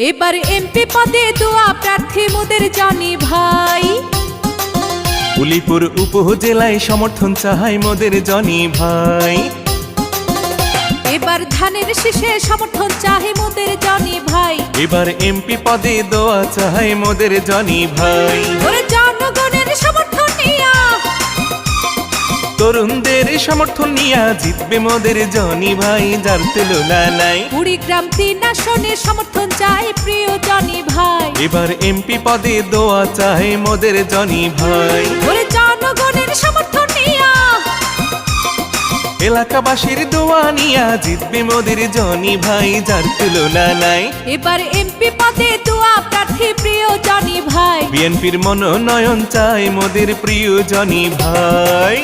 এবার এমপি পদে দোয়া প্রার্থী মোদের জনি ভাই। উলিপুর উপজেলায় সমর্থন চাই মোদের জনি ভাই। এবার ধানের শীষে সমর্থন চাই মোদের জনি ভাই। এবার এমপি পদে দোয়া চাই মোদের জনি ভাই। ওরে জনগণের সমর্থন নিয়া, তরুণদের সমর্থন নিয়া জিতবে মোদের জনি ভাই, যার তুলনা নাই। কুড়িগ্রাম 3 আসনে সমর্থন চাই প্রিয় জনি ভাই। এবার এমপি পদে দোয়া চাই মোদের জনি ভাই। ওরে জনগণের সমর্থন নিয়া, এলাকাবাসীর দোয়া নিয়া জিতবে মোদের জনি ভাই, যার তুলনা নাই। এবার এমপি পদে দোয়া প্রার্থী প্রিয় জনি ভাই। বিএনপির মনোনয়ন চাই মোদের প্রিয় জনি ভাই।